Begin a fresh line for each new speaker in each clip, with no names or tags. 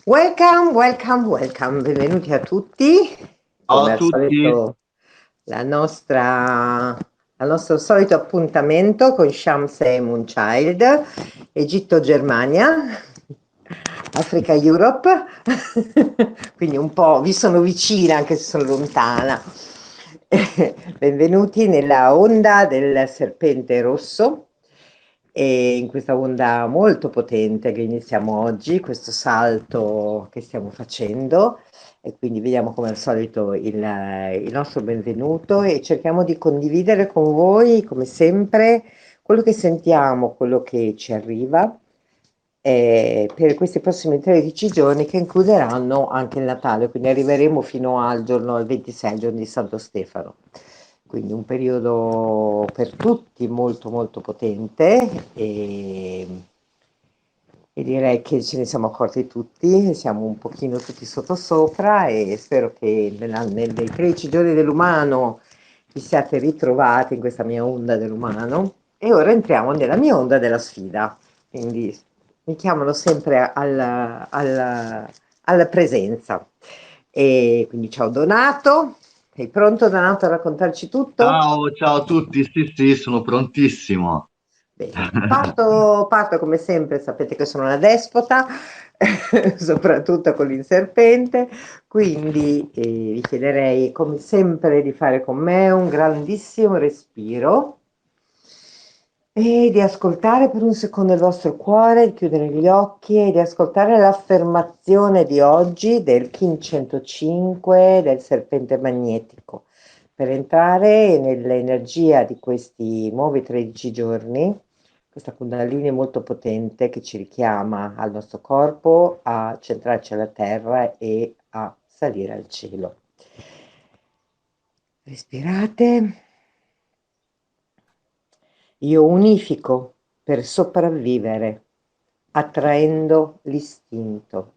Welcome, welcome, welcome, benvenuti a tutti.
Ciao
Come
a
al
tutti.
solito, al nostro solito appuntamento con Shams e Moonchild, Egitto-Germania, Africa-Europe, quindi un po' vi sono vicina anche se sono lontana. Benvenuti nella onda del serpente rosso e in questa onda molto potente che iniziamo oggi, questo salto che stiamo facendo e quindi vediamo come al solito il nostro benvenuto e cerchiamo di condividere con voi, come sempre, quello che sentiamo, quello che ci arriva per questi prossimi 13 giorni che includeranno anche il Natale, quindi arriveremo fino al giorno al 26, il giorno di Santo Stefano. Quindi un periodo per tutti molto molto potente e direi che ce ne siamo accorti tutti, siamo un pochino tutti sottosopra e spero che nei 13 giorni dell'umano vi siate ritrovati in questa mia onda dell'umano e ora entriamo nella mia onda della sfida. Quindi mi chiamano sempre alla presenza. E quindi ciao Donato, sei pronto Donato a raccontarci tutto?
Ciao a tutti. Sì, sì, sono prontissimo.
Bene, parto come sempre, sapete che sono una despota, soprattutto con il serpente, quindi vi chiederei come sempre di fare con me un grandissimo respiro e di ascoltare per un secondo il vostro cuore, di chiudere gli occhi e di ascoltare l'affermazione di oggi del Kin 105 del serpente magnetico per entrare nell'energia di questi nuovi 13 giorni, questa Kundalini molto potente che ci richiama al nostro corpo, a centrarci alla terra e a salire al cielo. Respirate. Io unifico per sopravvivere, attraendo l'istinto.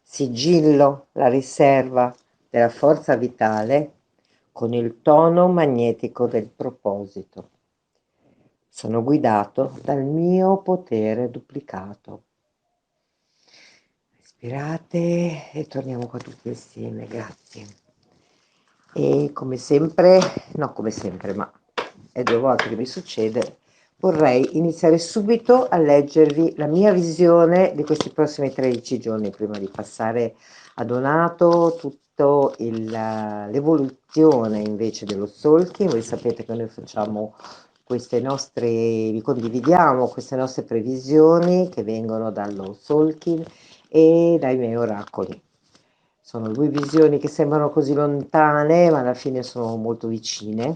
Sigillo la riserva della forza vitale con il tono magnetico del proposito. Sono guidato dal mio potere duplicato. Respirate e torniamo qua tutti insieme, grazie. E come sempre, no come sempre, ma è 2 volte che mi succede, vorrei iniziare subito a leggervi la mia visione di questi prossimi 13 giorni, prima di passare a Donato tutto l'evoluzione invece dello stalking. Voi sapete che noi facciamo queste nostre vi condividiamo queste nostre previsioni che vengono dallo stalking e dai miei oracoli. Sono 2 visioni che sembrano così lontane, ma alla fine sono molto vicine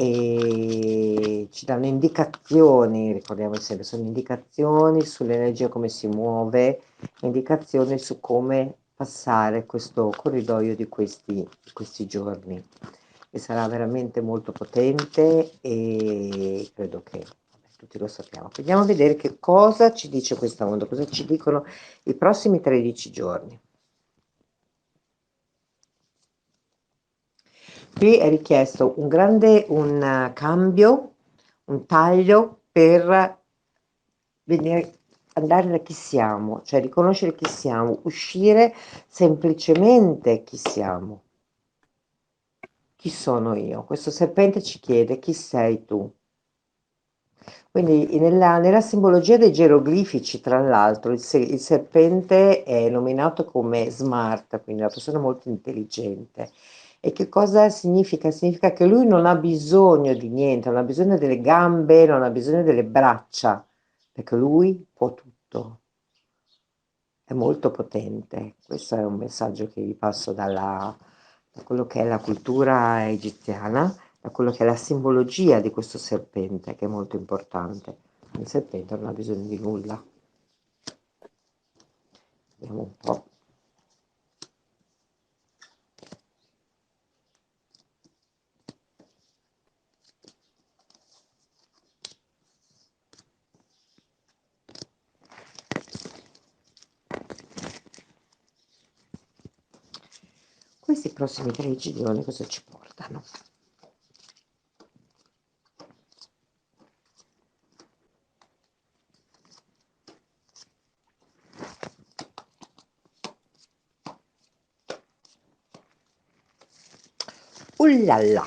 e ci danno indicazioni, ricordiamo sempre, sono indicazioni sull'energia come si muove, indicazioni su come passare questo corridoio di questi giorni. E sarà veramente molto potente e credo che vabbè, tutti lo sappiamo. Andiamo a vedere che cosa ci dice questa onda, cosa ci dicono i prossimi 13 giorni. Qui è richiesto un cambio, un taglio per venire, andare da chi siamo, cioè riconoscere chi siamo, uscire semplicemente chi siamo. Chi sono io? Questo serpente ci chiede chi sei tu. Quindi nella simbologia dei geroglifici, tra l'altro, il serpente è nominato come smart, quindi una persona molto intelligente. E che cosa significa? Significa che lui non ha bisogno di niente, non ha bisogno delle gambe, non ha bisogno delle braccia, perché lui può tutto. È molto potente. Questo è un messaggio che vi passo da quello che è la cultura egiziana, da quello che è la simbologia di questo serpente, che è molto importante. Il serpente non ha bisogno di nulla. Vediamo un po'. Questi prossimi 13 giorni cosa ci portano? Ullala.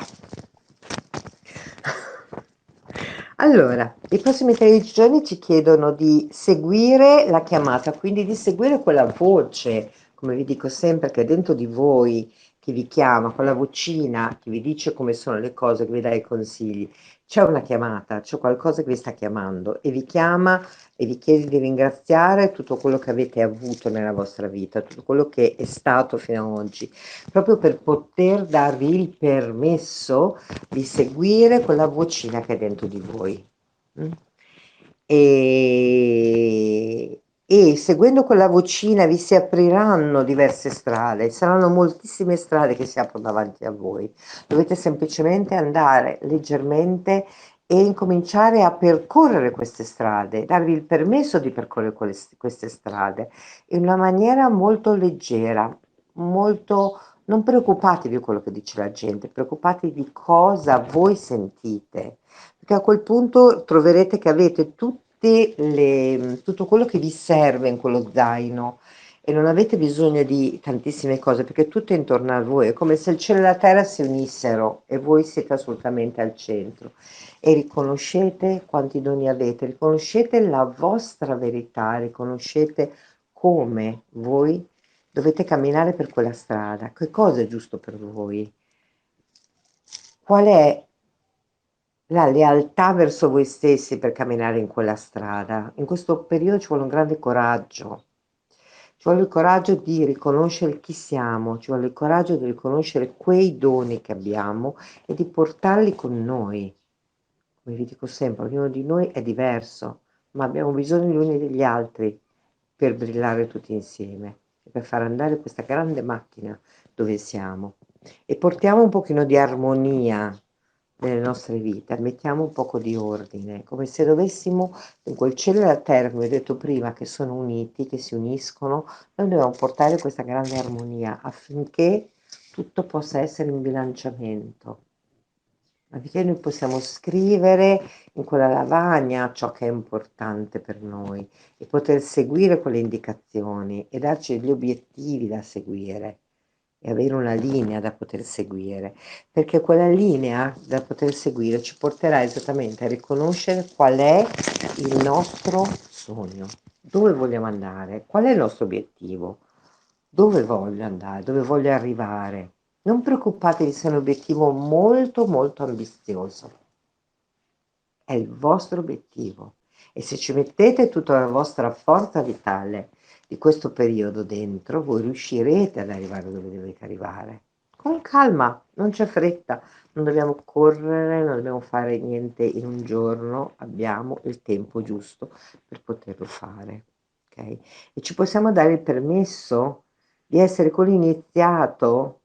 Allora, i prossimi 13 giorni ci chiedono di seguire la chiamata, quindi di seguire quella voce, come vi dico sempre, che è dentro di voi, che vi chiama, quella vocina che vi dice come sono le cose, che vi dà i consigli. C'è una chiamata, c'è qualcosa che vi sta chiamando e vi chiama e vi chiede di ringraziare tutto quello che avete avuto nella vostra vita, tutto quello che è stato fino ad oggi, proprio per poter darvi il permesso di seguire quella vocina che è dentro di voi. Mm? E seguendo quella vocina vi si apriranno diverse strade, saranno moltissime strade che si aprono davanti a voi. Dovete semplicemente andare leggermente e incominciare a percorrere queste strade, darvi il permesso di percorrere queste strade in una maniera molto leggera, molto. Non preoccupatevi di quello che dice la gente, preoccupatevi di cosa voi sentite, perché a quel punto troverete che avete tutto quello che vi serve in quello zaino e non avete bisogno di tantissime cose perché tutto è intorno a voi, è come se il cielo e la terra si unissero e voi siete assolutamente al centro e riconoscete quanti doni avete, riconoscete la vostra verità, riconoscete come voi dovete camminare per quella strada, che cosa è giusto per voi, qual è la lealtà verso voi stessi per camminare in quella strada. In questo periodo ci vuole un grande coraggio. Ci vuole il coraggio di riconoscere chi siamo, ci vuole il coraggio di riconoscere quei doni che abbiamo e di portarli con noi. Come vi dico sempre, ognuno di noi è diverso, ma abbiamo bisogno gli uni degli altri per brillare tutti insieme e per far andare questa grande macchina dove siamo. E portiamo un pochino di armonia nelle nostre vite, mettiamo un poco di ordine, come se dovessimo, in quel cielo e la terra, come ho detto prima, che sono uniti, che si uniscono, noi dobbiamo portare questa grande armonia affinché tutto possa essere in bilanciamento, affinché noi possiamo scrivere in quella lavagna ciò che è importante per noi e poter seguire quelle indicazioni e darci degli obiettivi da seguire e avere una linea da poter seguire, perché quella linea da poter seguire ci porterà esattamente a riconoscere qual è il nostro sogno, dove vogliamo andare, qual è il nostro obiettivo, dove voglio andare, dove voglio arrivare. Non preoccupatevi se è un obiettivo molto molto ambizioso, è il vostro obiettivo e se ci mettete tutta la vostra forza vitale di questo periodo dentro, voi riuscirete ad arrivare dove dovete arrivare. Con calma, non c'è fretta, non dobbiamo correre, non dobbiamo fare niente in un giorno, abbiamo il tempo giusto per poterlo fare. Okay? E ci possiamo dare il permesso di essere quell'iniziato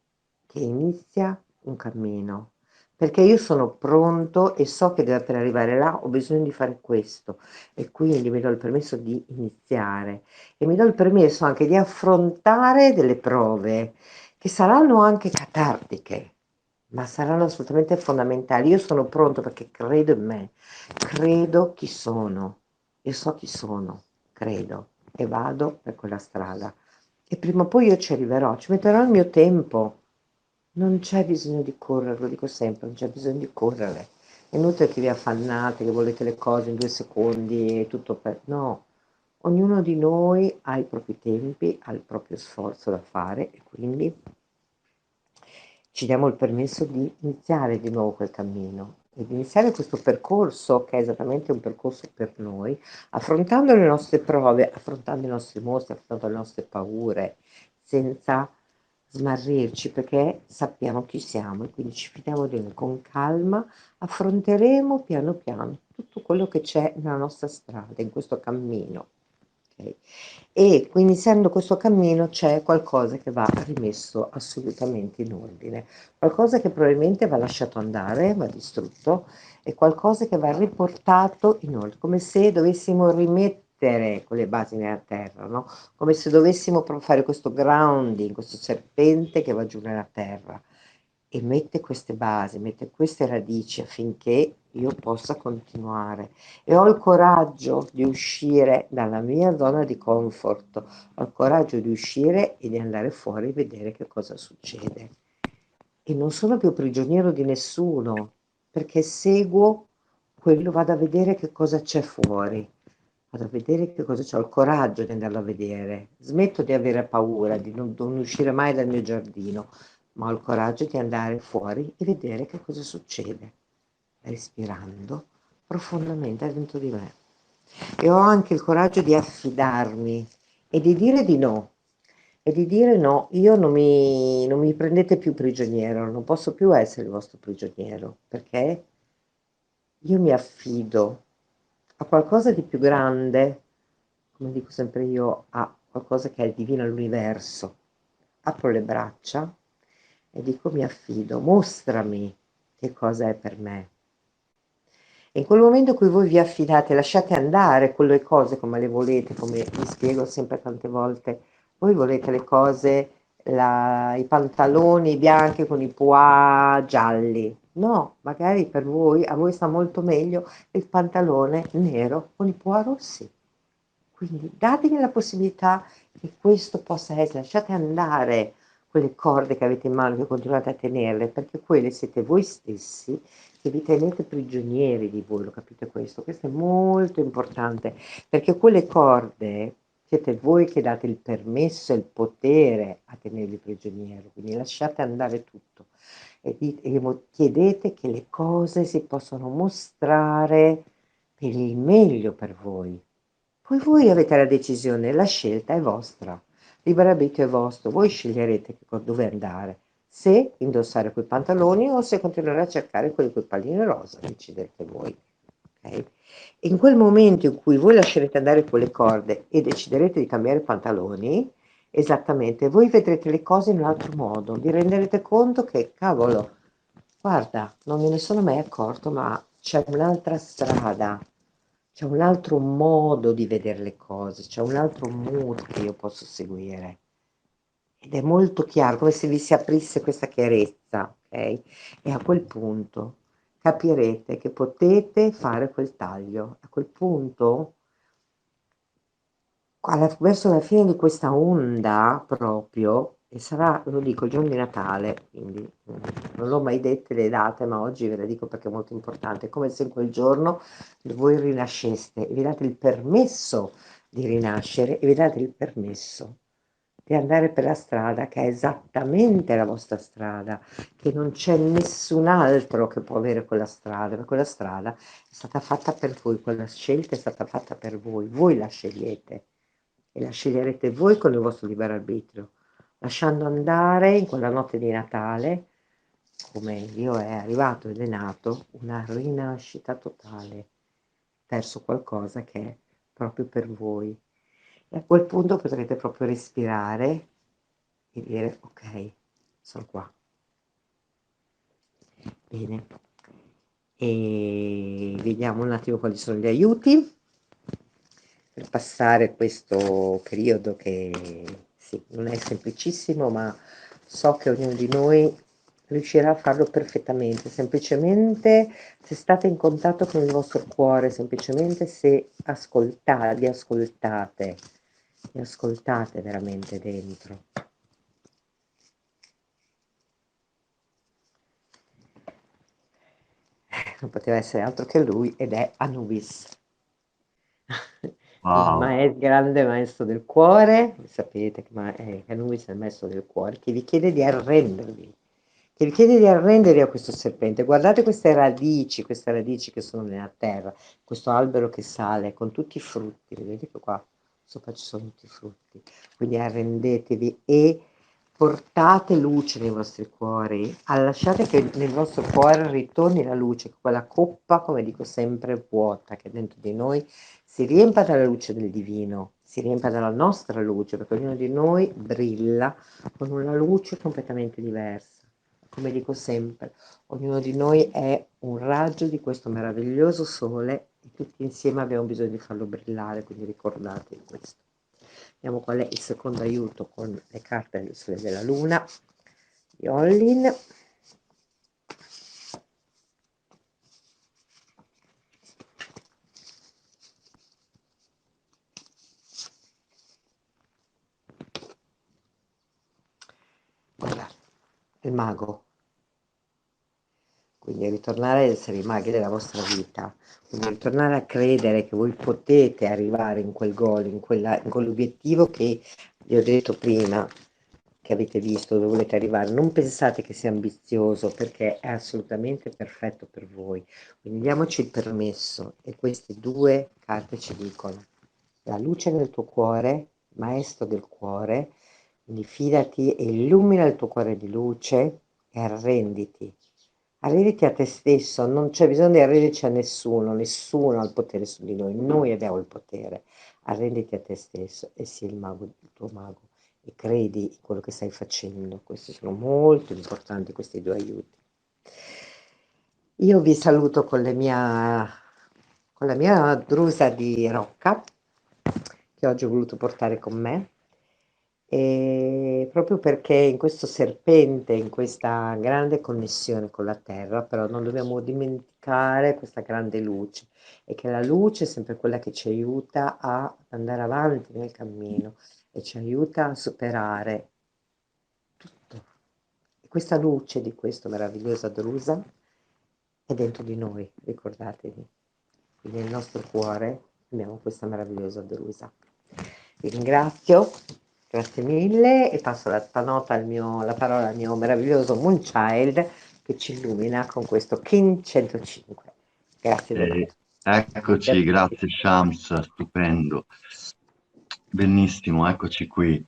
che inizia un cammino. Perché io sono pronto e so che per arrivare là ho bisogno di fare questo e quindi mi do il permesso di iniziare e mi do il permesso anche di affrontare delle prove che saranno anche catartiche, ma saranno assolutamente fondamentali. Io sono pronto perché credo in me, credo chi sono, io so chi sono, credo e vado per quella strada. E prima o poi io ci arriverò, ci metterò il mio tempo. Non c'è bisogno di correre, lo dico sempre, non c'è bisogno di correre. È inutile che vi affannate, che volete le cose in 2 secondi e tutto per no, ognuno di noi ha i propri tempi, ha il proprio sforzo da fare e quindi ci diamo il permesso di iniziare di nuovo quel cammino e di iniziare questo percorso che è esattamente un percorso per noi, affrontando le nostre prove, affrontando i nostri mostri, affrontando le nostre paure, senza smarrirci perché sappiamo chi siamo e quindi ci fidiamo di noi con calma, affronteremo piano piano tutto quello che c'è nella nostra strada, in questo cammino. Okay? E quindi iniziando questo cammino c'è qualcosa che va rimesso assolutamente in ordine, qualcosa che probabilmente va lasciato andare, va distrutto, e qualcosa che va riportato in ordine, come se dovessimo rimettere quelle basi nella terra, no? Come se dovessimo fare questo grounding, questo serpente che va giù nella terra e mette queste basi, mette queste radici affinché io possa continuare e ho il coraggio di uscire dalla mia zona di comfort, ho il coraggio di uscire e di andare fuori e vedere che cosa succede. e non sono più prigioniero di nessuno, perché seguo quello, vado a vedere che cosa c'è fuori, vado a vedere che cosa c'è, ho il coraggio di andarlo a vedere, smetto di avere paura, di non uscire mai dal mio giardino, ma ho il coraggio di andare fuori e vedere che cosa succede, respirando profondamente dentro di me. E ho anche il coraggio di affidarmi e di dire di no. E di dire no, io non mi prendete più prigioniero, non posso più essere il vostro prigioniero, perché io mi affido a qualcosa di più grande, come dico sempre io, a qualcosa che è divino all'universo. Apro le braccia e dico mi affido, mostrami che cosa è per me. E in quel momento in cui voi vi affidate, lasciate andare quelle cose come le volete, come vi spiego sempre tante volte, voi volete le cose, i pantaloni bianchi con i pois gialli. No, magari per voi, a voi sta molto meglio il pantalone nero con i pois rossi. Quindi datevi la possibilità che questo possa essere, lasciate andare quelle corde che avete in mano, che continuate a tenerle, perché quelle siete voi stessi che vi tenete prigionieri di voi, lo capite questo? Questo è molto importante, perché quelle corde siete voi che date il permesso e il potere a tenervi prigioniero, quindi lasciate andare tutto e chiedete che le cose si possano mostrare per il meglio per voi. Poi voi avete la decisione, la scelta è vostra, libero arbitrio è vostro, voi sceglierete dove andare, se indossare quei pantaloni o se continuare a cercare quelli con i pallini rosa, decidete voi. Okay? In quel momento in cui voi lascerete andare quelle corde e deciderete di cambiare pantaloni, esattamente, voi vedrete le cose in un altro modo, vi renderete conto che, cavolo, guarda, non me ne sono mai accorto, ma c'è un'altra strada, c'è un altro modo di vedere le cose, c'è un altro mood che io posso seguire. Ed è molto chiaro, come se vi si aprisse questa chiarezza, ok? E a quel punto capirete che potete fare quel taglio. A quel punto, verso la fine di questa onda proprio, e sarà, lo dico, il giorno di Natale, quindi non l'ho mai dette le date, ma oggi ve le dico perché è molto importante, è come se in quel giorno voi rinasceste e vi date il permesso di rinascere e vi date il permesso di andare per la strada che è esattamente la vostra strada, che non c'è nessun altro che può avere quella strada, perché quella strada è stata fatta per voi, quella scelta è stata fatta per voi la scegliete e la sceglierete voi con il vostro libero arbitrio, lasciando andare in quella notte di Natale, come Dio è arrivato ed è nato, una rinascita totale verso qualcosa che è proprio per voi. E a quel punto potrete proprio respirare e dire: ok, sono qua. Bene. E vediamo un attimo quali sono gli aiuti per passare questo periodo che sì, non è semplicissimo, ma so che ognuno di noi riuscirà a farlo perfettamente, semplicemente se state in contatto con il vostro cuore, semplicemente se vi ascoltate veramente dentro. Non poteva essere altro che lui ed è Anubis.
Wow.
Il grande maestro del cuore, sapete che Anubis è il maestro del cuore, che vi chiede di arrendervi, che vi chiede di arrendervi a questo serpente. Guardate queste radici che sono nella terra, questo albero che sale con tutti i frutti, vedete che qua sopra ci sono tutti i frutti, quindi arrendetevi e portate luce nei vostri cuori, lasciate che nel vostro cuore ritorni la luce, quella coppa, come dico sempre, vuota che è dentro di noi si riempia dalla luce del divino, si riempia dalla nostra luce, perché ognuno di noi brilla con una luce completamente diversa. Come dico sempre, ognuno di noi è un raggio di questo meraviglioso sole e tutti insieme abbiamo bisogno di farlo brillare, quindi ricordatevi questo. Vediamo qual è il secondo aiuto con le carte del sole e della luna di Hollin. Guardate, il mago. quindi ritornare ad essere i maghi della vostra vita, quindi ritornare a credere che voi potete arrivare in quel goal, in quell'obiettivo che vi ho detto prima, che avete visto dove volete arrivare. Non pensate che sia ambizioso perché è assolutamente perfetto per voi. Quindi diamoci il permesso e queste due carte ci dicono la luce nel tuo cuore, maestro del cuore, quindi fidati e illumina il tuo cuore di luce e arrenditi. Arrenditi a te stesso, non c'è bisogno di arrenderci a nessuno, nessuno ha il potere su di noi abbiamo il potere. Arrenditi a te stesso e sii il tuo mago e credi in quello che stai facendo. Questi sono molto importanti, questi due aiuti. Io vi saluto con la mia drusa di Rocca, che oggi ho voluto portare con me, e proprio perché in questo serpente, in questa grande connessione con la terra, però non dobbiamo dimenticare questa grande luce, e che la luce è sempre quella che ci aiuta a andare avanti nel cammino e ci aiuta a superare tutto. E questa luce di questo meravigliosa drusa è dentro di noi, ricordatevi. Quindi nel nostro cuore abbiamo questa meravigliosa drusa. Vi ringrazio, grazie mille e passo la parola al mio meraviglioso Moonchild che ci illumina con questo King 105. Grazie davvero.
Eccoci, grazie Shams, stupendo. Benissimo, eccoci qui.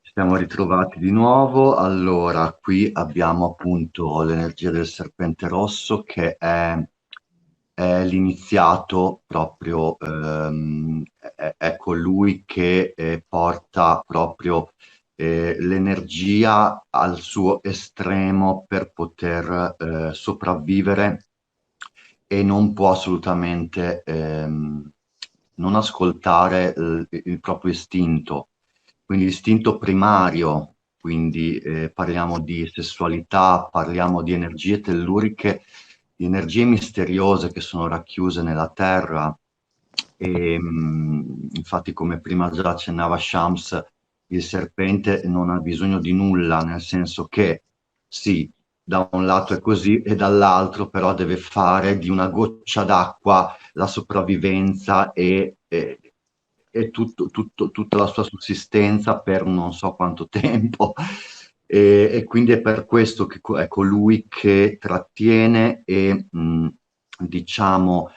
Ci siamo ritrovati di nuovo. Allora, qui abbiamo appunto l'energia del serpente rosso che è l'iniziato proprio, è colui che porta proprio l'energia al suo estremo per poter sopravvivere e non può assolutamente non ascoltare il proprio istinto. Quindi l'istinto primario, quindi parliamo di sessualità, parliamo di energie telluriche, di energie misteriose che sono racchiuse nella terra. E, infatti, come prima già accennava Shams, il serpente non ha bisogno di nulla, nel senso che sì, da un lato è così e dall'altro però deve fare di una goccia d'acqua la sopravvivenza e tutta la sua sussistenza per non so quanto tempo. E quindi è per questo che è colui che trattiene e diciamo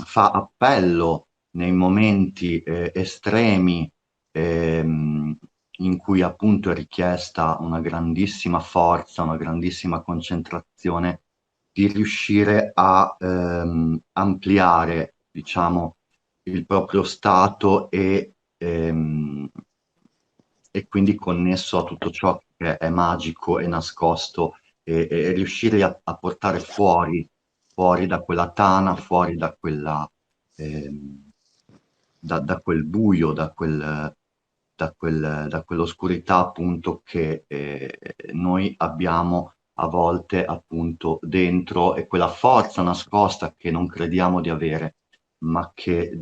fa appello nei momenti estremi in cui appunto è richiesta una grandissima forza, una grandissima concentrazione, di riuscire a ampliare, diciamo, il proprio stato e quindi connesso a tutto ciò che è magico e nascosto e riuscire a portare fuori da quella tana, fuori da quella, da quel buio, da quell'oscurità appunto che noi abbiamo a volte appunto dentro e quella forza nascosta che non crediamo di avere, ma che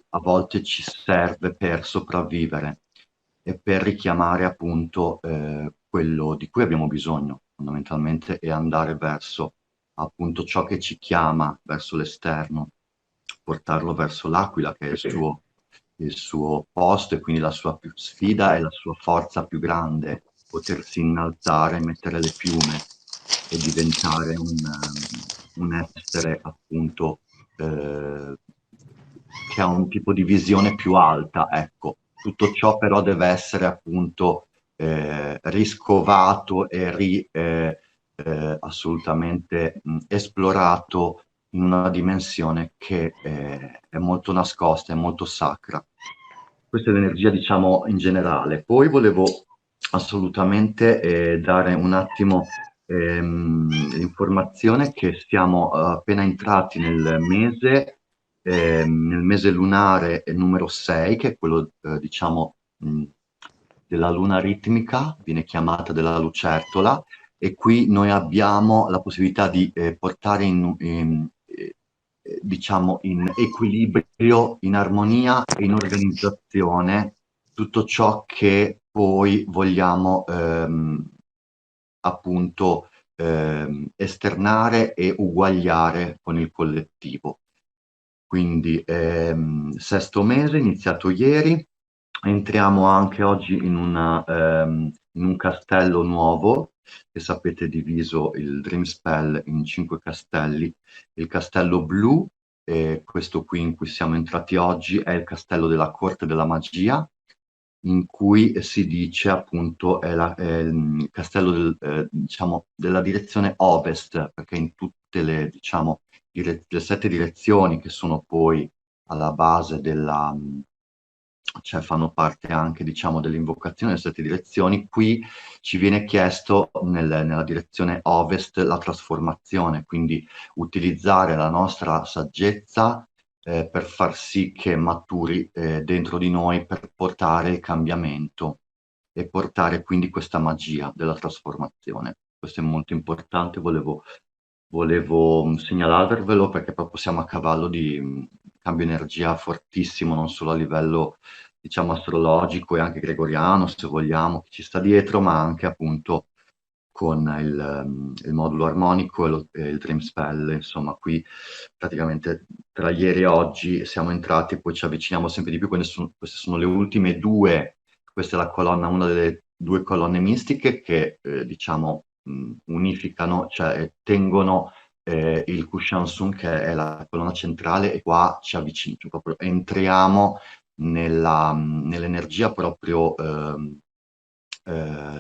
a volte ci serve per sopravvivere e per richiamare appunto quello di cui abbiamo bisogno fondamentalmente e andare verso appunto ciò che ci chiama verso l'esterno, portarlo verso l'aquila che è il suo posto e quindi la sua più sfida e la sua forza più grande, potersi innalzare, mettere le piume e diventare un essere appunto che ha un tipo di visione più alta, ecco. Tutto ciò però deve essere appunto riscovato e assolutamente esplorato in una dimensione che è molto nascosta, è molto sacra. Questa è l'energia, diciamo, in generale. Poi volevo assolutamente dare un attimo l'informazione che siamo appena entrati nel mese lunare numero 6, che è quello, diciamo, della luna ritmica, viene chiamata della lucertola, e qui noi abbiamo la possibilità di portare diciamo, in equilibrio, in armonia e in organizzazione tutto ciò che poi vogliamo appunto esternare e uguagliare con il collettivo. Quindi sesto mese, iniziato ieri, entriamo anche oggi in un castello nuovo, che sapete diviso il Dream Spell in 5 castelli. Il castello blu, questo qui in cui siamo entrati oggi, è il castello della Corte della Magia, in cui si dice appunto è il castello diciamo, della direzione ovest, perché in tutte le, diciamo, le 7 direzioni che sono poi alla base della, cioè fanno parte anche diciamo dell'invocazione delle 7 direzioni, qui ci viene chiesto nella direzione ovest la trasformazione, quindi utilizzare la nostra saggezza per far sì che maturi dentro di noi per portare il cambiamento e portare quindi questa magia della trasformazione. Questo è molto importante, volevo segnalarvelo perché proprio siamo a cavallo di cambio energia fortissimo, non solo a livello diciamo astrologico e anche gregoriano, se vogliamo, che ci sta dietro, ma anche appunto con il modulo armonico e il dream spell, insomma qui praticamente tra ieri e oggi siamo entrati e poi ci avviciniamo sempre di più, queste sono le ultime due, questa è la colonna, una delle due colonne mistiche che diciamo unificano, cioè tengono il Kushansung che è la colonna centrale e qua ci avviciniamo, proprio entriamo nell'energia proprio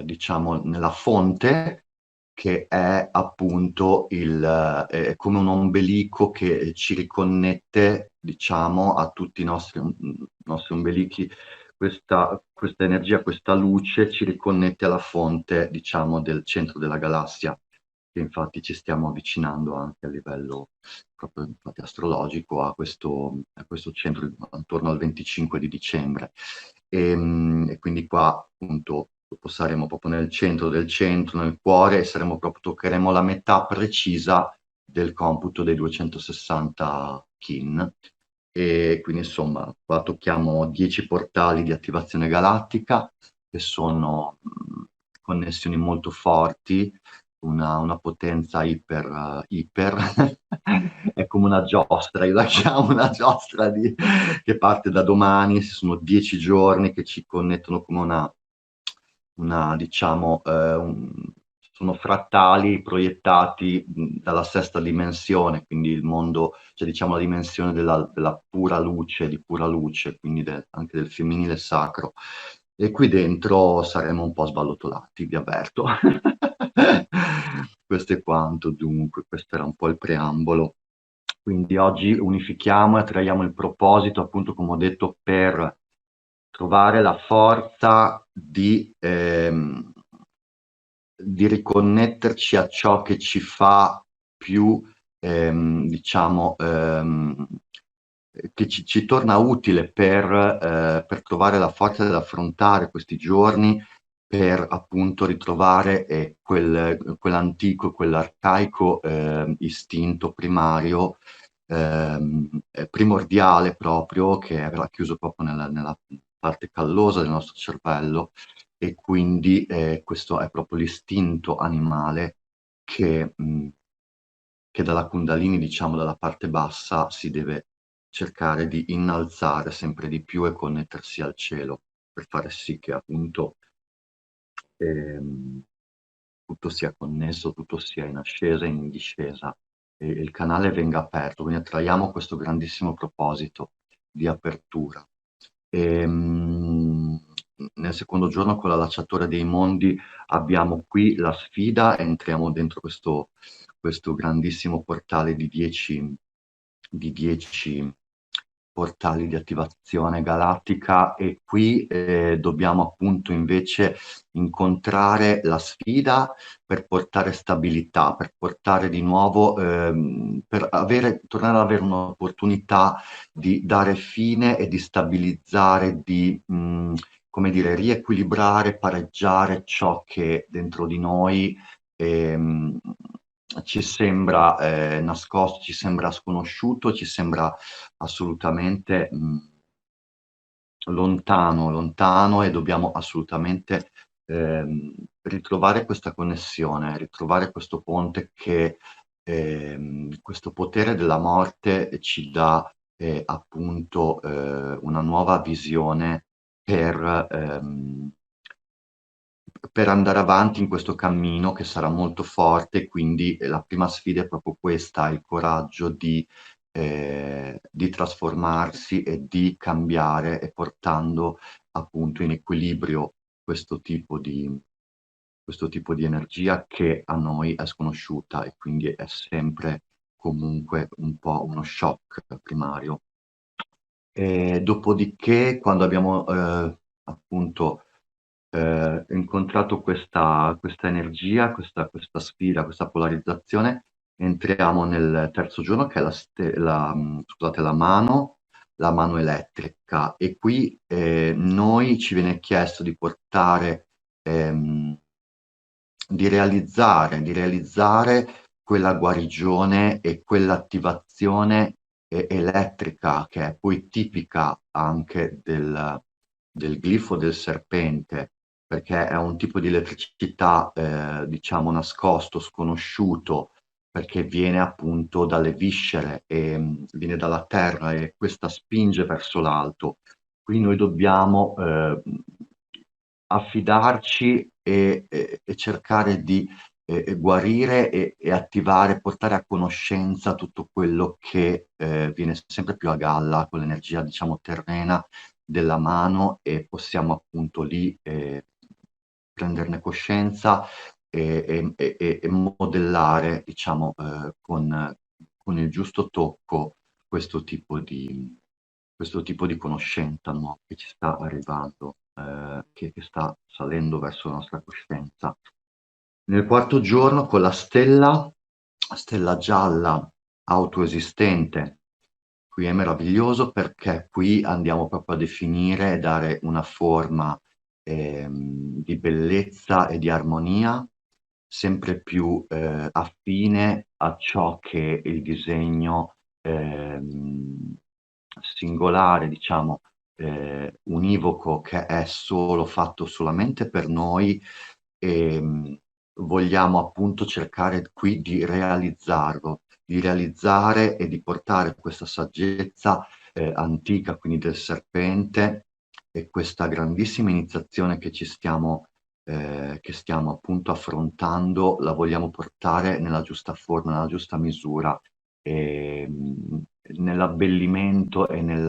diciamo nella fonte che è appunto è come un ombelico che ci riconnette diciamo a tutti i nostri ombelichi, questa energia, questa luce ci riconnette alla fonte diciamo del centro della galassia, che infatti ci stiamo avvicinando anche a livello proprio infatti, astrologico a questo centro attorno al 25 di dicembre. E quindi qua appunto dopo saremo proprio nel centro del centro, nel cuore, e toccheremo la metà precisa del computo dei 260 kin. E quindi insomma qua tocchiamo 10 portali di attivazione galattica che sono connessioni molto forti, una potenza iper è come una giostra, io la chiamo una giostra che parte da domani, sono 10 giorni che ci connettono come diciamo, sono frattali proiettati dalla sesta dimensione, quindi il mondo, cioè diciamo la dimensione della pura luce, di pura luce, quindi anche del femminile sacro. E qui dentro saremo un po' sballotolati, vi avverto. Questo è quanto, dunque, questo era un po' il preambolo. Quindi oggi unifichiamo e traiamo il proposito, appunto, come ho detto, per trovare la forza di riconnetterci a ciò che ci fa più, diciamo, che ci torna utile per trovare la forza di affrontare questi giorni, per appunto ritrovare quell'antico, quell'arcaico istinto primario, primordiale proprio, che è racchiuso proprio nella parte callosa del nostro cervello, e quindi questo è proprio l'istinto animale che dalla Kundalini, diciamo dalla parte bassa, si deve cercare di innalzare sempre di più e connettersi al cielo, per fare sì che appunto ehm, tutto sia connesso, tutto sia in ascesa e in discesa e il canale venga aperto, quindi attraiamo questo grandissimo proposito di apertura. Nel secondo giorno con la Lacciatore dei Mondi abbiamo qui la sfida, entriamo dentro questo grandissimo portale di 10 portali di attivazione galattica, e qui dobbiamo appunto invece incontrare la sfida per portare stabilità, per portare di nuovo, per tornare ad avere un'opportunità di dare fine e di stabilizzare, di come dire, riequilibrare, pareggiare ciò che dentro di noi ehm, ci sembra nascosto, ci sembra sconosciuto, ci sembra assolutamente lontano, lontano, e dobbiamo assolutamente ritrovare questa connessione, ritrovare questo ponte che questo potere della morte ci dà appunto una nuova visione per andare avanti in questo cammino che sarà molto forte, quindi la prima sfida è proprio questa, il coraggio di trasformarsi e di cambiare e portando appunto in equilibrio questo tipo di energia che a noi è sconosciuta e quindi è sempre comunque un po' uno shock primario. Dopodiché, quando abbiamo appunto incontrato questa energia, questa sfida, questa polarizzazione, entriamo nel terzo giorno che è scusate, la mano elettrica e qui noi ci viene chiesto di portare ehm, di realizzare quella guarigione e quell'attivazione elettrica che è poi tipica anche del glifo del serpente, perché è un tipo di elettricità, diciamo, nascosto, sconosciuto, perché viene appunto dalle viscere e viene dalla terra e questa spinge verso l'alto. Qui noi dobbiamo affidarci e cercare di guarire e attivare, portare a conoscenza tutto quello che viene sempre più a galla con l'energia, diciamo, terrena della mano e possiamo appunto lì prenderne coscienza e modellare, diciamo, con il giusto tocco questo tipo di conoscenza, no, che ci sta arrivando, che sta salendo verso la nostra coscienza. Nel quarto giorno con la stella gialla autoesistente, qui è meraviglioso perché qui andiamo proprio a definire e dare una forma di bellezza e di armonia sempre più affine a ciò che il disegno singolare, diciamo, univoco, che è solo fatto solamente per noi e vogliamo appunto cercare qui di realizzarlo, di realizzare e di portare questa saggezza antica, quindi del serpente, e questa grandissima iniziazione che stiamo appunto affrontando, la vogliamo portare nella giusta forma, nella giusta misura, nell'abbellimento e nei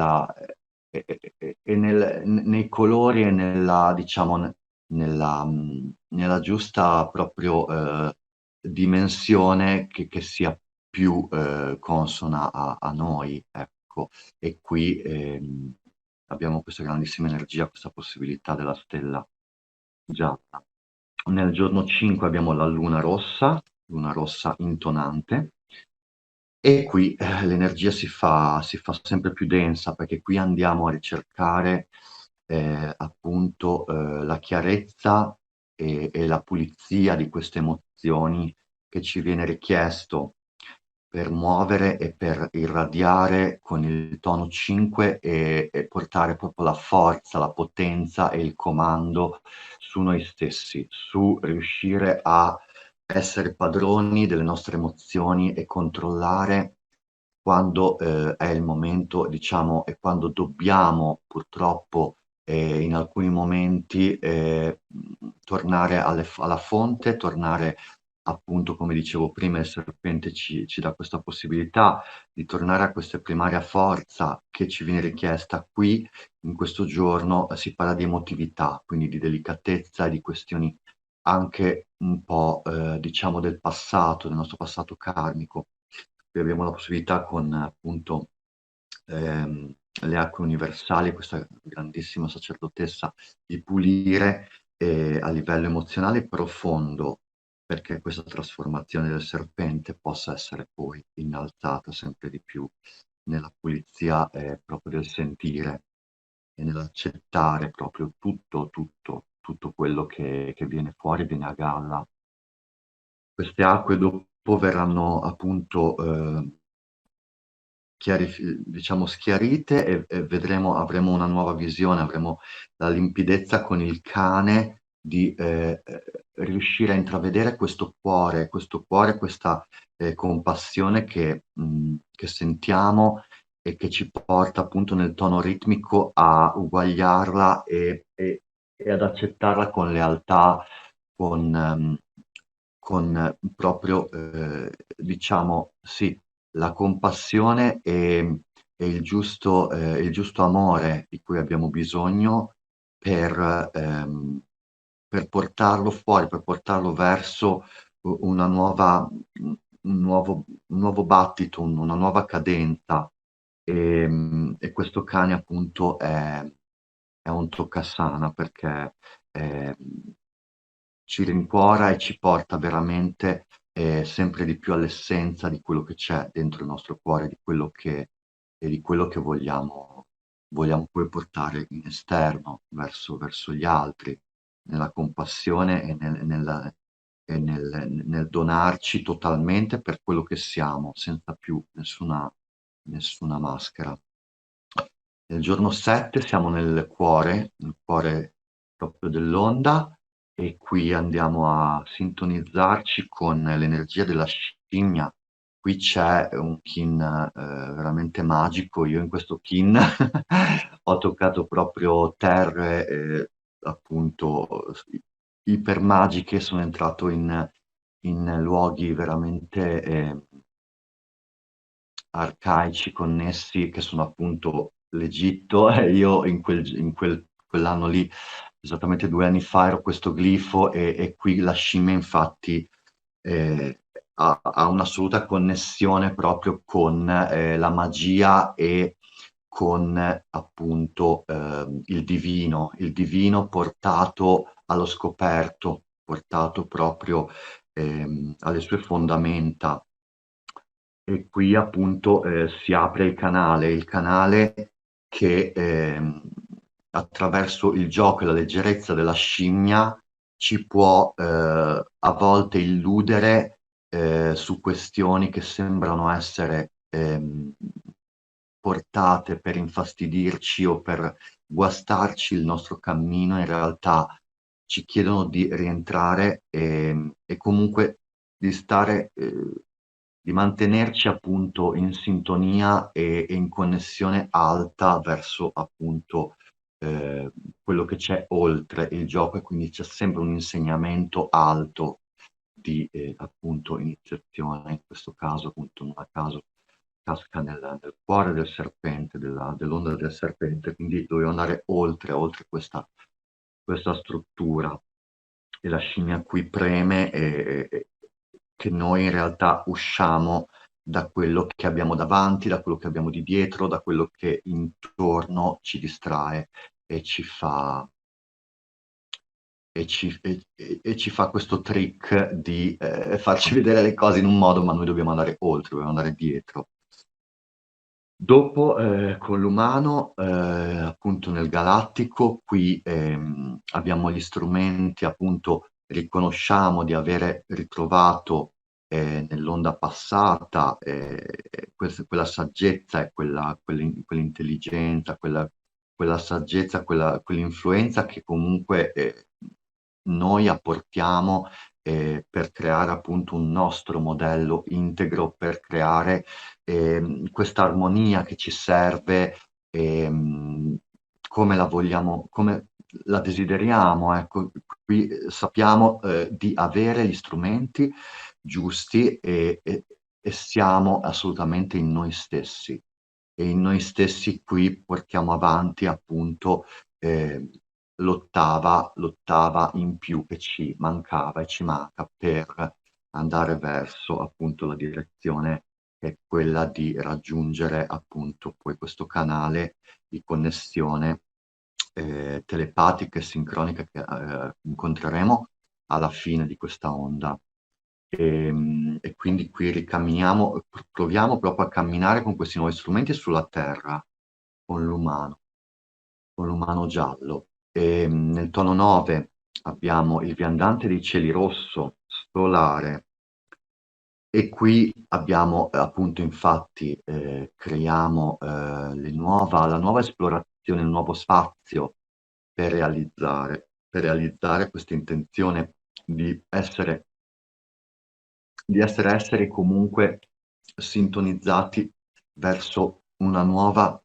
colori e nella, diciamo, nella giusta proprio dimensione che sia più consona a noi, ecco. E qui abbiamo questa grandissima energia, questa possibilità della stella gialla. Nel giorno 5 abbiamo la luna rossa intonante, e qui l'energia si fa sempre più densa perché qui andiamo a ricercare appunto la chiarezza e la pulizia di queste emozioni che ci viene richiesto per muovere e per irradiare con il tono 5 e portare proprio la forza, la potenza e il comando su noi stessi, su riuscire a essere padroni delle nostre emozioni e controllare quando è il momento, diciamo, e quando dobbiamo purtroppo in alcuni momenti tornare alla fonte, tornare appunto, come dicevo prima, il serpente ci dà questa possibilità di tornare a questa primaria forza che ci viene richiesta qui, in questo giorno si parla di emotività, quindi di delicatezza e di questioni anche un po', diciamo, del passato, del nostro passato karmico. Qui abbiamo la possibilità con appunto le acque universali, questa grandissima sacerdotessa, di pulire a livello emozionale profondo, perché questa trasformazione del serpente possa essere poi innalzata sempre di più nella pulizia proprio del sentire e nell'accettare proprio tutto quello che viene fuori, viene a galla. Queste acque dopo verranno appunto diciamo schiarite e avremo una nuova visione, avremo la limpidezza con il cane di riuscire a intravedere questo cuore, questa compassione che sentiamo e che ci porta appunto nel tono ritmico a uguagliarla e ad accettarla con lealtà, con proprio, diciamo, sì, la compassione e il giusto amore di cui abbiamo bisogno per, per portarlo fuori, per portarlo verso una nuova, un nuovo battito, una nuova cadenza. E questo cane appunto è un toccasana perché eh, ci rincuora e ci porta veramente sempre di più all'essenza di quello che c'è dentro il nostro cuore, e di quello che vogliamo poi portare in esterno, verso gli altri, nella compassione nel donarci totalmente per quello che siamo, senza più nessuna maschera. Nel giorno 7 siamo nel cuore proprio dell'onda, e qui andiamo a sintonizzarci con l'energia della scimmia. Qui c'è un kin veramente magico. Io in questo kin ho toccato proprio terre appunto ipermagiche, sono entrato in luoghi veramente arcaici connessi, che sono appunto l'Egitto, e io quell'anno lì, esattamente 2 anni fa, ero questo glifo, e qui la scimmia infatti ha un'assoluta connessione proprio con la magia e con appunto il divino portato allo scoperto, portato proprio alle sue fondamenta. E qui appunto si apre il canale che attraverso il gioco e la leggerezza della scimmia ci può a volte illudere su questioni che sembrano essere portate per infastidirci o per guastarci il nostro cammino. In realtà ci chiedono di rientrare e comunque di stare, di mantenerci appunto in sintonia e in connessione alta verso appunto quello che c'è oltre il gioco, e quindi c'è sempre un insegnamento alto di appunto iniziazione. In questo caso appunto non a caso casca nel cuore del serpente, dell'onda del serpente, quindi dovevo andare oltre questa struttura, e la scimmia qui preme che noi in realtà usciamo da quello che abbiamo davanti, da quello che abbiamo di dietro, da quello che intorno ci distrae e ci fa, e ci fa questo trick di farci vedere le cose in un modo, ma noi dobbiamo andare oltre, dobbiamo andare dietro. Dopo, con l'umano, appunto nel galattico, qui abbiamo gli strumenti, appunto riconosciamo di avere ritrovato nell'onda passata quella saggezza e quell'intelligenza, quella saggezza, quell'influenza che comunque noi apportiamo per creare appunto un nostro modello integro, per creare questa armonia che ci serve, ehm, come la vogliamo, come la desideriamo. Ecco, qui sappiamo di avere gli strumenti giusti e siamo assolutamente in noi stessi. E in noi stessi qui portiamo avanti appunto l'ottava in più che ci mancava e ci manca per andare verso appunto la direzione che è quella di raggiungere appunto poi questo canale di connessione telepatica e sincronica che incontreremo alla fine di questa onda. E quindi qui ricamminiamo, proviamo proprio a camminare con questi nuovi strumenti sulla Terra, con l'umano giallo. Nel tono 9 abbiamo il viandante dei cieli rosso, solare, e qui abbiamo appunto infatti creiamo la nuova esplorazione, il nuovo spazio per realizzare per realizzare questa intenzione di essere, esseri comunque sintonizzati verso una nuova,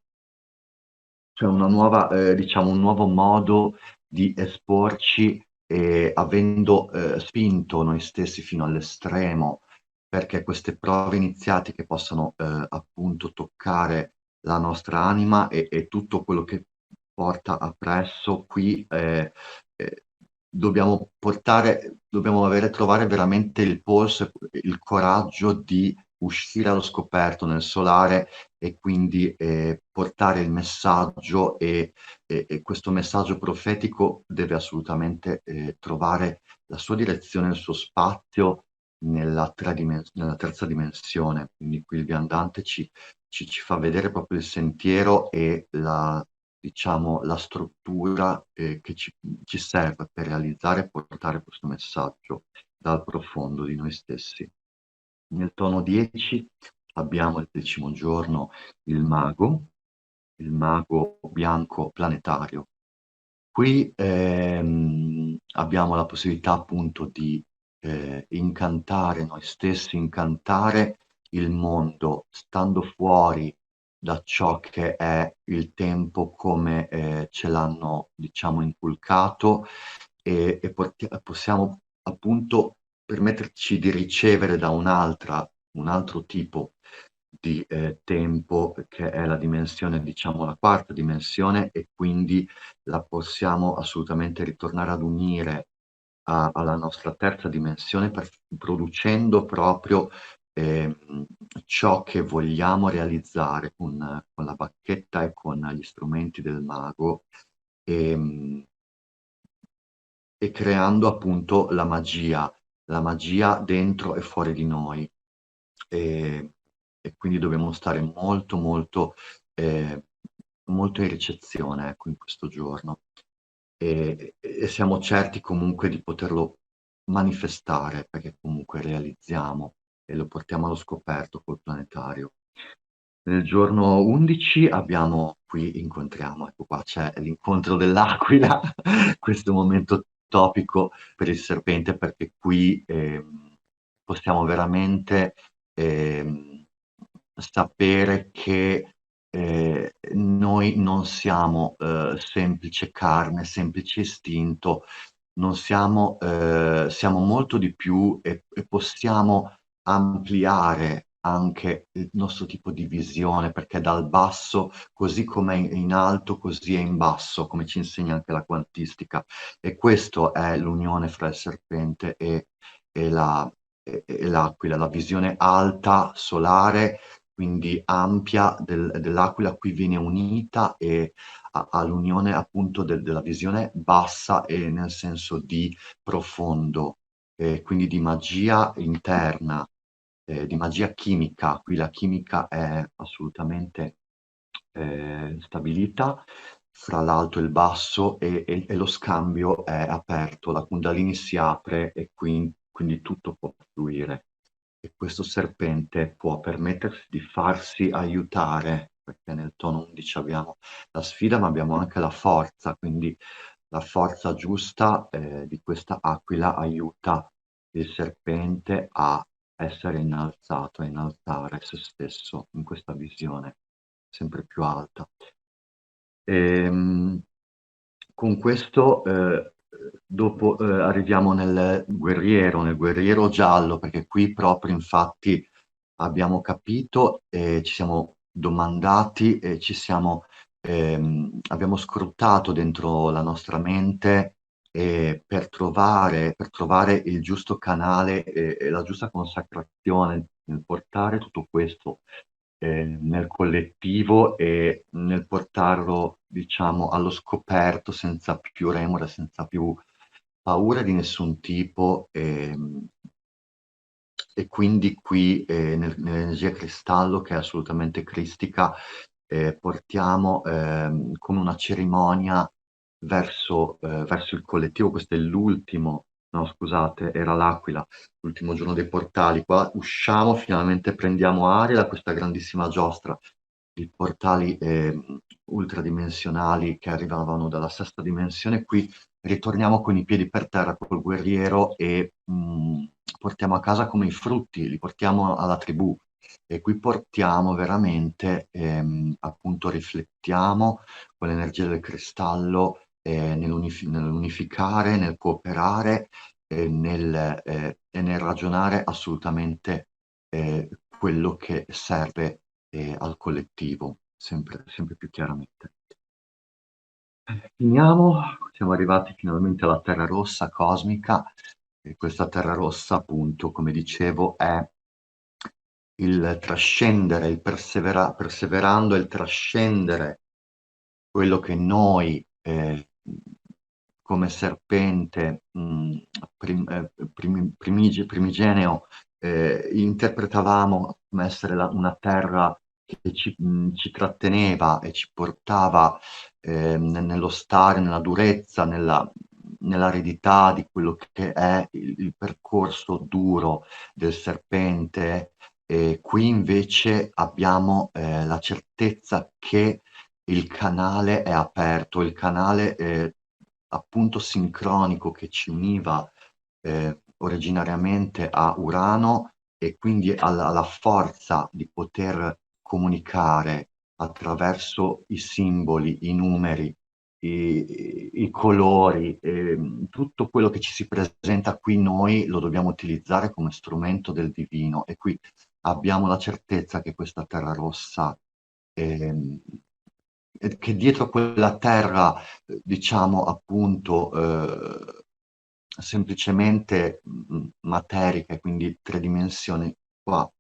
diciamo, un nuovo modo di esporci, avendo spinto noi stessi fino all'estremo, perché queste prove iniziatiche possano appunto toccare la nostra anima e tutto quello che porta appresso qui. Dobbiamo trovare veramente il polso, il coraggio di uscire allo scoperto nel solare e quindi portare il messaggio e questo messaggio profetico deve assolutamente trovare la sua direzione, il suo spazio nella terza dimensione. Quindi qui il viandante ci fa vedere proprio il sentiero e diciamo, la struttura che ci serve per realizzare e portare questo messaggio dal profondo di noi stessi. Nel tono 10 abbiamo il 10° giorno il mago bianco planetario. Qui abbiamo la possibilità appunto di incantare noi stessi, incantare il mondo, stando fuori da ciò che è il tempo come ce l'hanno, diciamo, inculcato e possiamo appunto permetterci di ricevere da un altro tipo di tempo, che è la dimensione, diciamo, la quarta dimensione, e quindi la possiamo assolutamente ritornare ad unire alla nostra terza dimensione, producendo proprio ciò che vogliamo realizzare con la bacchetta e con gli strumenti del mago, e creando appunto la magia dentro e fuori di noi. E quindi dobbiamo stare molto, molto, molto in ricezione, ecco, in questo giorno. E siamo certi comunque di poterlo manifestare, perché comunque realizziamo e lo portiamo allo scoperto col planetario. Nel giorno 11 incontriamo, ecco qua c'è l'incontro dell'aquila, questo momento topico per il serpente, perché qui possiamo veramente sapere che noi non siamo semplice carne, semplice istinto, non siamo, siamo molto di più e possiamo ampliare anche il nostro tipo di visione, perché dal basso, così come è in alto, così è in basso, come ci insegna anche la quantistica. E questo è l'unione fra il serpente e l'aquila, la visione alta, solare, quindi ampia dell'aquila, qui viene unita all'unione appunto della visione bassa e nel senso di profondo, quindi di magia interna, di magia chimica. Qui la chimica è assolutamente stabilita fra l'alto e il basso e lo scambio è aperto, la Kundalini si apre e quindi tutto può fluire. E questo serpente può permettersi di farsi aiutare, perché nel tono 11 abbiamo la sfida, ma abbiamo anche la forza, quindi la forza giusta di questa aquila aiuta il serpente a essere innalzato, a innalzare se stesso in questa visione sempre più alta. Con questo dopo arriviamo nel guerriero giallo, perché qui proprio infatti abbiamo capito e ci siamo domandati e abbiamo scrutato dentro la nostra mente per trovare il giusto canale e la giusta consacrazione nel portare tutto questo nel collettivo e nel portarlo, diciamo, allo scoperto senza più remore, senza più paura di nessun tipo. E quindi qui nell'energia cristallo, che è assolutamente cristica, portiamo come una cerimonia verso il collettivo. Questo è l'ultimo, no scusate, era l'Aquila, l'ultimo giorno dei portali. Qua usciamo, finalmente prendiamo aria da questa grandissima giostra di portali ultradimensionali che arrivavano dalla sesta dimensione. Qui ritorniamo con i piedi per terra col guerriero e portiamo a casa come i frutti, li portiamo alla tribù. E qui portiamo veramente, appunto, riflettiamo con l'energia del cristallo nell'unificare, nel cooperare e nel ragionare assolutamente quello che serve al collettivo, sempre, sempre più chiaramente. Finiamo, siamo arrivati finalmente alla terra rossa cosmica, e questa terra rossa, appunto, come dicevo, è il trascendere, perseverando il trascendere quello che noi come serpente primigenio interpretavamo come essere una terra che ci tratteneva e ci portava nello stare, nella durezza, nell'aridità di quello che è il percorso duro del serpente. E qui invece abbiamo la certezza che il canale è aperto, il canale appunto sincronico che ci univa originariamente a Urano e quindi alla forza di poter comunicare attraverso i simboli, i numeri, i colori, tutto quello che ci si presenta qui noi lo dobbiamo utilizzare come strumento del divino e qui abbiamo la certezza che questa terra rossa, ehm, che dietro quella terra, diciamo appunto, semplicemente materica e quindi tre dimensioni, qua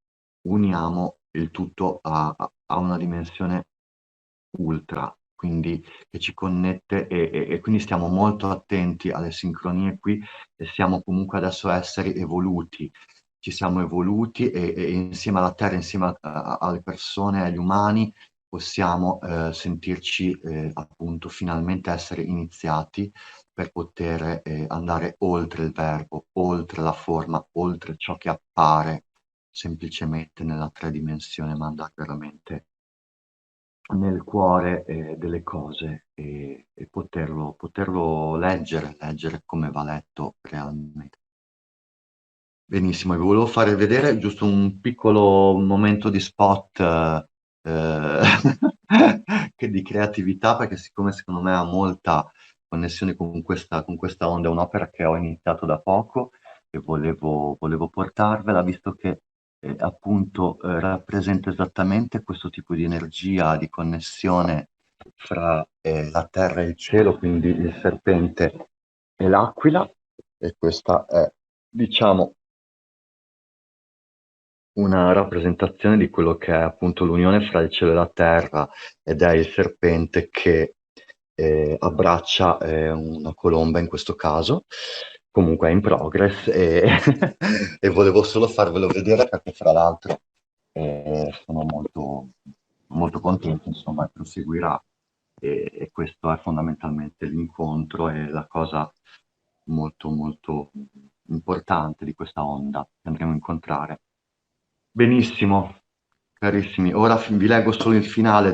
uniamo il tutto a una dimensione ultra, quindi che ci connette e quindi stiamo molto attenti alle sincronie qui e siamo comunque adesso esseri evoluti. Ci siamo evoluti e insieme alla Terra, insieme alle persone, agli umani, possiamo sentirci appunto finalmente essere iniziati per poter andare oltre il verbo, oltre la forma, oltre ciò che appare semplicemente nella tridimensione, ma andare veramente nel cuore delle cose e poterlo leggere come va letto realmente. Benissimo, vi volevo fare vedere giusto un piccolo momento di spot che di creatività, perché siccome secondo me ha molta connessione con questa onda, è un'opera che ho iniziato da poco e volevo portarvela, visto che appunto rappresenta esattamente questo tipo di energia, di connessione fra la terra e il cielo, quindi il serpente e l'aquila, e questa è, diciamo, una rappresentazione di quello che è appunto l'unione fra il cielo e la terra, ed è il serpente che abbraccia una colomba in questo caso. Comunque è in progress e volevo solo farvelo vedere perché fra l'altro sono molto, molto contento, insomma, proseguirà e questo è fondamentalmente l'incontro e la cosa molto molto importante di questa onda che andremo a incontrare. Benissimo, carissimi. Ora vi leggo solo il finale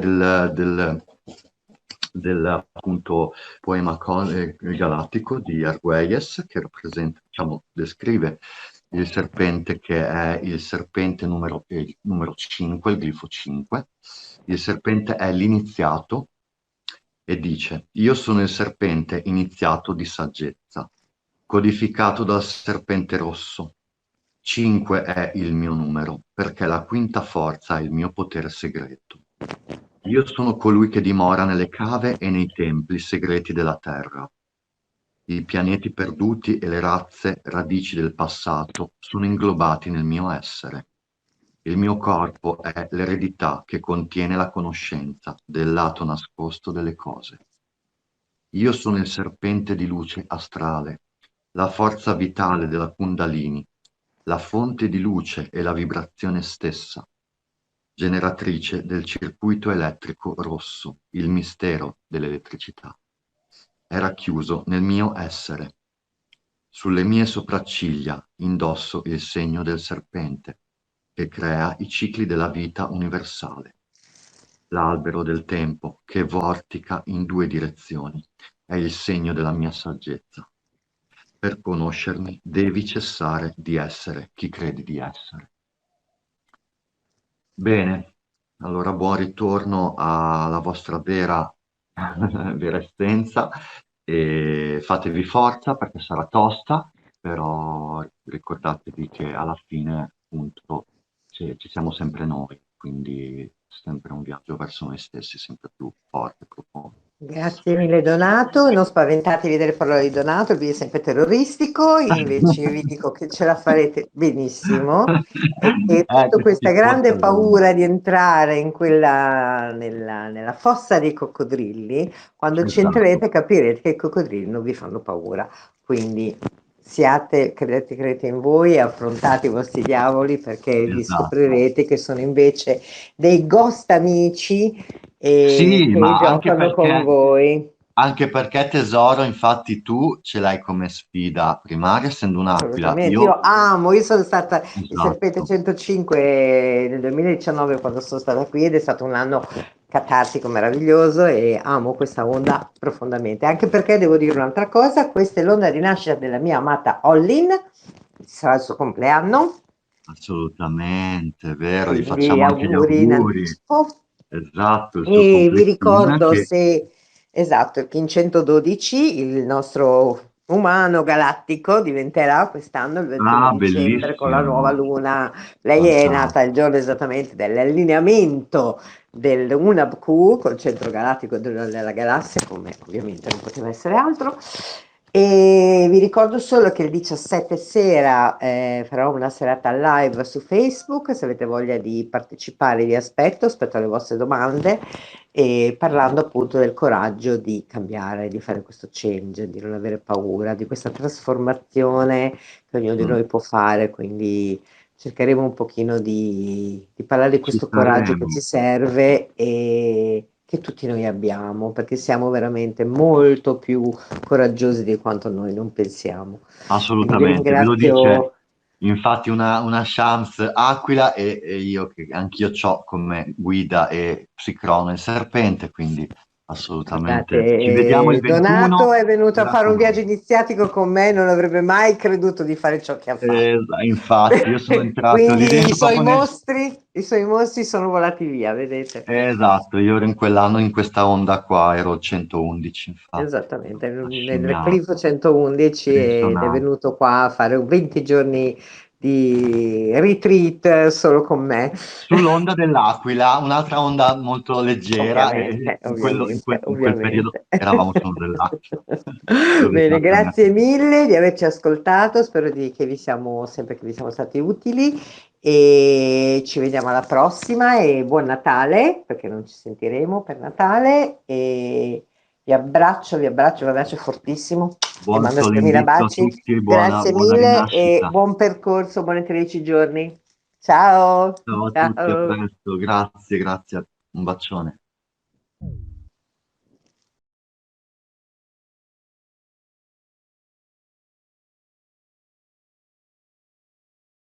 del appunto poema galattico di Argüelles, che rappresenta, diciamo, descrive il serpente che è il serpente numero 5, il glifo 5. Il serpente è l'iniziato e dice: Io sono il serpente iniziato di saggezza, codificato dal serpente rosso. 5 è il mio numero, perché la quinta forza è il mio potere segreto. Io sono colui che dimora nelle cave e nei templi segreti della terra. I pianeti perduti e le razze radici del passato sono inglobati nel mio essere. Il mio corpo è l'eredità che contiene la conoscenza del lato nascosto delle cose. Io sono il serpente di luce astrale, la forza vitale della Kundalini, la fonte di luce e la vibrazione stessa, generatrice del circuito elettrico rosso, il mistero dell'elettricità. È racchiuso nel mio essere. Sulle mie sopracciglia indosso il segno del serpente, che crea i cicli della vita universale. L'albero del tempo che vortica in due direzioni è il segno della mia saggezza. Per conoscermi devi cessare di essere chi credi di essere. Bene, allora buon ritorno alla vostra vera, vera essenza e fatevi forza perché sarà tosta, però ricordatevi che alla fine appunto ci siamo sempre noi, quindi è sempre un viaggio verso noi stessi, sempre più forte, profondo.
Grazie mille Donato, non spaventatevi di vedere parole di Donato, lui è sempre terroristico, invece io vi dico che ce la farete benissimo e che tutta
Che
questa
si
grande
porta bene.
paura di entrare in nella fossa dei coccodrilli, quando ci
Esatto,
entrerete capirete che i coccodrilli non vi fanno paura, quindi credete in voi e affrontate i vostri diavoli perché vi
esatto.
scoprirete che sono invece dei ghost amici e
Sì,
che
ma
giocano con voi.
anche perché tesoro, infatti tu ce l'hai come sfida primaria essendo un'aquila.
Assolutamente, io sono stata il Serpente
Esatto,
105 nel 2019 quando sono stata qui ed è stato un anno catartico, meraviglioso e amo questa onda profondamente, anche perché devo dire un'altra cosa, questa è l'onda di nascita della mia amata Hollin, sarà il suo compleanno,
assolutamente, vero, gli
quindi
facciamo anche gli
auguri in
auguri.
anticipo.
Esatto, il suo
E vi
completino
ricordo
che
se, esatto, che in 112 il nostro umano galattico diventerà quest'anno il 21 dicembre con la nuova
bellissimo,
luna. Lei è nata il
fantastico.
giorno esattamente dell'allineamento del UNABQ col centro galattico della galassia, come ovviamente non poteva essere altro. E vi ricordo solo che il 17 sera farò una serata live su Facebook, se avete voglia di partecipare vi aspetto alle vostre domande e parlando appunto del coraggio di cambiare, di fare questo change, di non avere paura, di questa trasformazione che ognuno di
Mm,
noi può fare, quindi cercheremo un pochino di parlare di
ci
questo coraggio che
saremo.
ci serve e che tutti noi abbiamo, perché siamo veramente molto più coraggiosi di quanto noi non pensiamo. Quindi vi
Assolutamente, ve lo dice
ringrazio.
infatti una Shams Aquila e io che anch'io ho come guida e Psicrono il serpente, quindi assolutamente. Ci vediamo il
Donato
21,
è venuto
mi
a fare un viaggio
raccomando.
iniziatico con me, non avrebbe mai creduto di fare ciò che ha fatto.
Infatti, io sono entrato lì
Quindi
dentro proprio nel...
i suoi mostri sono volati via, vedete?
Esatto, io ero in quell'anno in questa onda qua, ero 111, infatti,
Esattamente, nel Cliff
ascennato,
111 ed è
pensionato.
venuto qua a fare 20 giorni di retreat solo con me.
Sull'onda dell'Aquila, un'altra onda molto leggera, e
Ovviamente, ovviamente,
in quel periodo
ovviamente.
eravamo sull'Aquila, dove è
Bene,
stata la mia
grazie mille di averci ascoltato, spero che vi siamo sempre che vi siamo stati utili e ci vediamo alla prossima e buon Natale, perché non ci sentiremo per Natale e vi abbraccio fortissimo, vi
buon
mando
sole
6.000
indizio a
baci,
tutti,
grazie
buona
mille e
rinascita.
buon percorso, buoni 13 giorni. Ciao,
Ciao a tutti, a
ciao.
presto, grazie, grazie, un bacione.